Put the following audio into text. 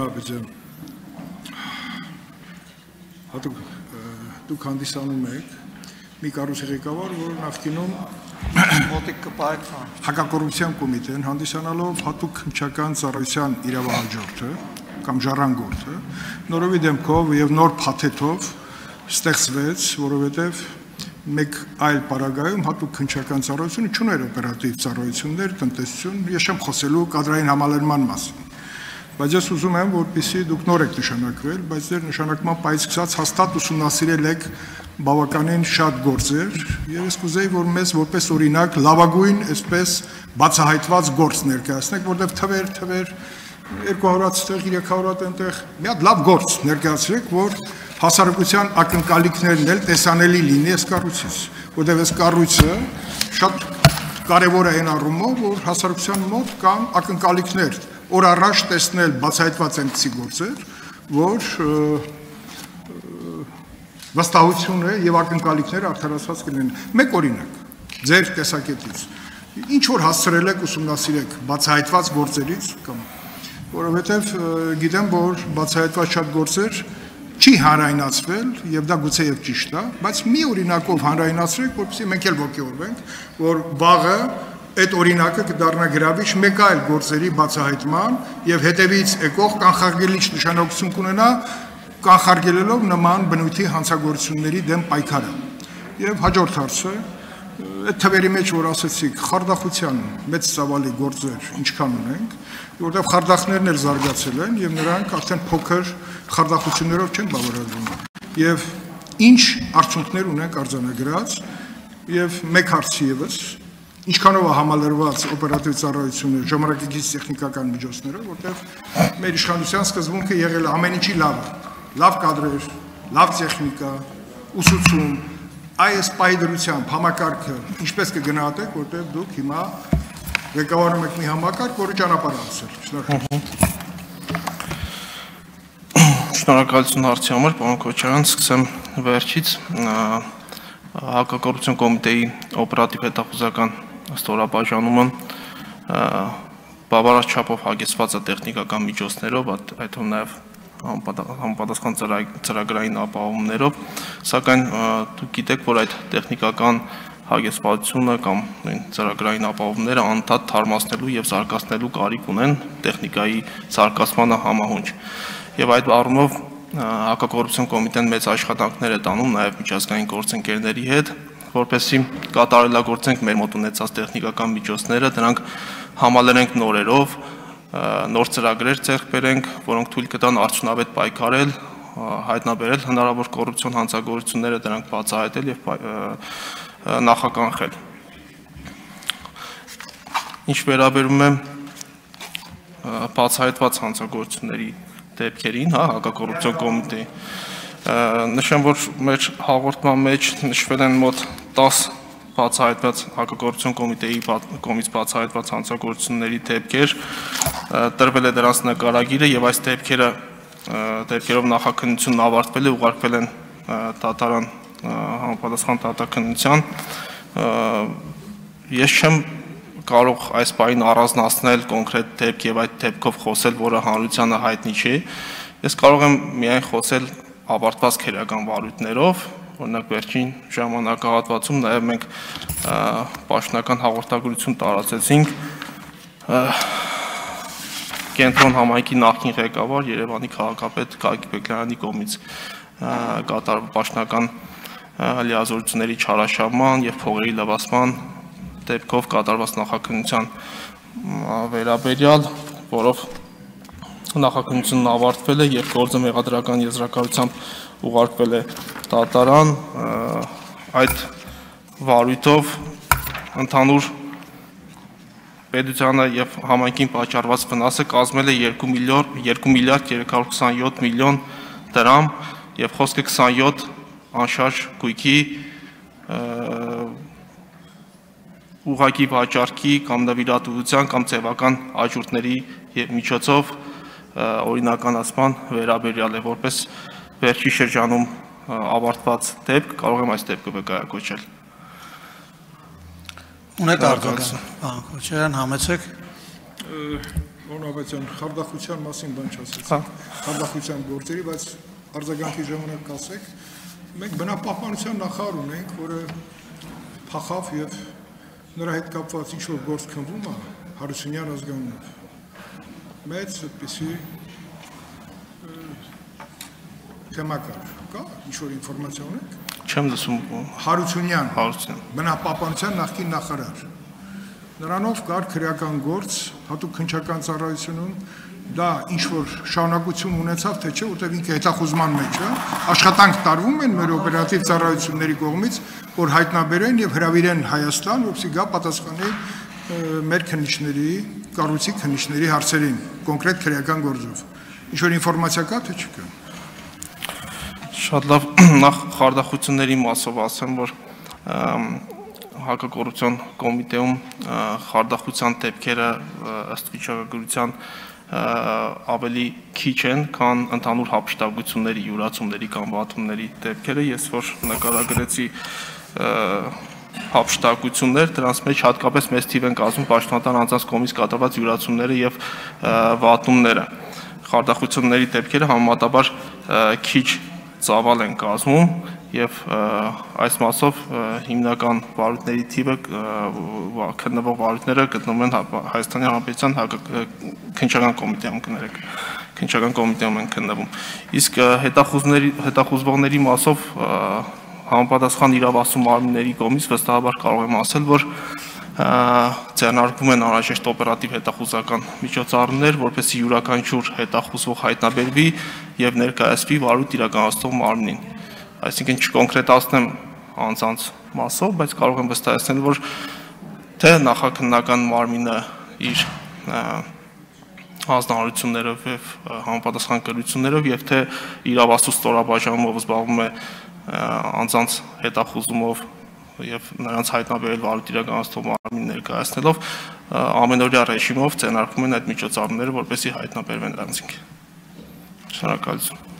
Շնորհակալություն։ Հատուկ դուք հանդիսանում եք մի կառույցի ղեկավար, որը նախկինում հակակոռուպցիոն կոմիտեն հանդիսանալով հատուկ քննչական ծառայության իրավահաջորդը կամ ժառանգորդը նորովի դեմքով եւ նոր փաթեթով ստեղծվեց, որովհետեւ մեկ այլ պարագայում հատուկ քննչական ծառայությունը չուներ օպերատիվ ծառայություններ, տնտեսություն, ես չեմ խոսելու կադրային համալրման մասին։ Բայց ես ուզում եմ, որպեսզի դուք նոր եք նշանակվել, բայց ձեր նշանակման պայից սկսած հաստատ ուսումնասիրել եք բավականին շատ գործեր, եւ ես կուզեի, որ մեզ որպես օրինակ լավագույն, այսպես բացահայտված գործ ներկայացնեք, որտեղ թվեր 200-ից 300-ից այնտեղ մի հատ լավ գործ ներկայացրեք, որ հասարակության ակնկալիքներն էլ տեսանելի լինի այս կառույցից, որտեղ այս կառույցը շատ կարևոր է այն առումով, որ հասարակության մոտ կան ակնկալիքներ, օր առաջ տեսնել բացահայտված այնպիսի գործեր, որ վստահությունը եւ ակնկալիքները արդարացված կլինեն։ Մեկ օրինակ, ձեր տեսակետից, ինչ որ հասցրել եք ուսումնասիրեք բացահայտված գործերից կամ որովհետեւ գիտեմ, որ բացահայտված շատ գործեր չի հանրայնացվել եւ դա գուցե եւ ճիշտ է, բայց մի օրինակով հանրայնացրեք, որպեսզի մենք էլ ողջորվենք, որ վաղը այդ օրինակը կդառնա գրավիչ մեկ այլ գործերի բացահայտման եւ հետեւից եկող կանխարգելիչ նշանակություն կունենա կանխարգելելով նման բնույթի հանցագործությունների դեմ պայքարը։ Եվ հաջորդ հարցը, այդ թվերի մեջ որ ասացիք, խարդախության մեծ ծավալի գործեր ինչքան ունենք, որտեղ խարդախներն էլ զարգացել են եւ նրանք արդեն փոքր խարդախություններով չեն բավարարվում։ Եվ ինչ արդյունքներ ունենք արձանագրած եւ մեկ հարց եւս ինչքանով է համալրված օպերատիվ ծառայությունը ժամանակակից տեխնիկական միջոցներով, որտեղ մեր իշխանության սկզբունքը եղել է ամեն ինչի լավը, լավ կադրեր, լավ տեխնիկա, ուսուցում, այս պայդրությամբ համակարգը ինչպես կգնահատեք, որտեղ դուք հիմա ղեկավարում եք մի համակարգ, որը ճանապարհ է անցել։ Շնորհակալություն հարցի համար, պարոն Քոչարյան, սկսեմ վերջից հակակոռուպցիոն կոմիտեի օպերատիվ հետախուզական ստորաբաժանումը բավարար չափով հագեցված է տեխնիկական միջոցներով, այդտեղ նաև համապատասխան ծրագրային ապահովումներով, սակայն դուք գիտեք, որ այդ տեխնիկական հագեցվածությունը կամ ծրագրային ապահովումները անդադար թարմացնելու եւ զարգացնելու կարիք ունեն տեխնիկայի զարգացմանը համահունչ։ Եվ այդ առումով հակակոռուպցիոն կոմիտեն մեծ աշխատանքներ է տանում նաև միջազգային գործընկերների հետ, որպեսզի կատարելագործենք մեր մոտ ունեցած տեխնիկական միջոցները, դրանք համալրենք նորերով, նոր ծրագրեր ձեռք բերենք, որոնք թույլ կտան արդյունավետ պայքարել, հայտնաբերել հնարավոր կոռուպցիոն հանցագործությունները, դրանք բացահայտել եւ նախականխել։ Ինչ վերաբերում է բացահայտված հանցագործությունների դեպքերին, հակակոռուպցիոն կոմիտեի, նշեմ, որ մեր հաղորդման մեջ նշվել են մոտ 10 բացահայտված հակակոռուպցիոն կոմիտեի կողմից բացահայտված հանցագործությունների դեպքեր, տրվել է դրանց նկարագիրը եւ այս դեպքերով նախաքննությունն ավարտվել է, ուղարկվել են դատարան համապատասխան դատաքննության։ Ես չեմ կարող այս բանին առանձնացնել կոնկրետ դեպք եւ այդ դեպքով խոսել, որը հանրությանը հայտնի չէ։ Ես կարող եմ միայն խոսել ավարտված քերական վարույթներով, օրինակ վերջին ժամանակահատվածում նաև մենք պաշտոնական հաղորդագրություն տարածեցինք Կենտրոն համայնքի նախկին ղեկավար Երևանի քաղաքապետ Գագիկ Բեկլյանի կողմից կատարվող պաշտոնական լիազորությունների չարաշահման եւ փողերի լվացման դեպքով կատարված նախաքննության վերաբերյալ, որով նախաքննությունն ավարտվել է եւ գործը մեղադրական եզրակացությամբ ուղարկվել է դատարան, այդ վարույթով ընդհանուր պետությանը եւ համայնքին պատճառված վնասը կազմել է 2 միլիարդ 327 միլիոն դրամ եւ խոսքը 27 անշարժ գույքի ուղղակի վաճառքի կամ նվիրատվության կամ ձևական աճուրդների միջոցով օրինականացման վերաբերյալ է, որպես վերջի շրջանում ավարտված դեպք, կարող եմ այս դեպքը վկայակոչել։ Ունեք արձագանք, պարոն Քոչարյան, համեցեք։ Օրինակ խարդախության մասին բան չասեցիք, խարդախության գործերի, բայց արձագանքի ժամանակ կասեք, մենք բնապահպանության նախարար ունենք, որը փախավ եւ նրա հետ կապված ինչ-որ գործ քննվում է Հարությունյան ազգանունով։ Մեծ այդպիսի թեմա կա, ինչ-որ ինֆորմացիա ունեք։ Չեմ լսում։ Հարությունյան, բնապահպանության նախկին նախարար։ Նրանով կար քրեական գործ, հատուկ քննչական ծառայությունում, դա ինչ-որ շարունակություն ունեցավ, թե չէ, որտեղ ինքը հետախուզման մեջ է, աշխատանք տարվում են մեր օպերատիվ ծառայությունների կողմից, որ հայտնաբերեն եւ հրավիրեն Հայաստան, որպեսզի գա պատասխանի մեր քննիչների, կառույցի քննիչների հարցերին, կոնկրետ քրեական գործով։ Ինչ-որ ինֆորմացիա կա, թե չկա։ Շատ լավ, նախ խարդախությունների մասով ասեմ, որ հակակոռուպցիոն կոմիտեում խարդախության դեպքերը ըստ վիճակագրության ավելի քիչ են, քան ընդհանուր հափշտակությունների, յուրացումների կամ վատումների դեպքերը, ես որ նկարագրեցի հափշտակություններ, դրանց մեջ հատկապես մեծ թիվ են կազմում պաշտոնական անձանց կողմից կատարված յուրացումները եւ վատումները։ Խարդախությունների դեպքերը համեմատաբար քիչ ծավալ են կազմում եւ այս մասով հիմնական վարույթների թիվը քննվող վարույթները գտնվում են Հայաստանի Հանրապետության քննչական կոմիտեում կներեք, քննչական կոմիտեում են քննվում։ Իսկ հետախուզվողների մասով համապատասխան իրավասու մարմինների կողմից վստահաբար կարող եմ ասել, որ ձեռնարկվում են անհրաժեշտ օպերատիվ հետախուզական միջոցառումներ, որպեսզի յուրաքանչյուր հետախուզվող հայտնաբերվի եւ ներկայացվի վարույթ իրականացնող մարմնին։ Այսինքն չկոնկրետացնեմ անձանց մասով, բայց կարող եմ վստահեցնել, որ թե նախաքննական մարմինը իր հանձնարարություններով եւ համապատասխան կրություններով եւ թե իրավասու ստորաբաժանումով զբաղվում է անձանց հետախուզումով եւ նրանց հայտնաբերել վարույթ իրականացնող մարմին ներկայացնելով ամենօրյա ռեժիմով ձեռնարկվում են այդ միջոցառումները, որպեսզի հայտնաբերվեն նրանցին։ Շնորհակալություն։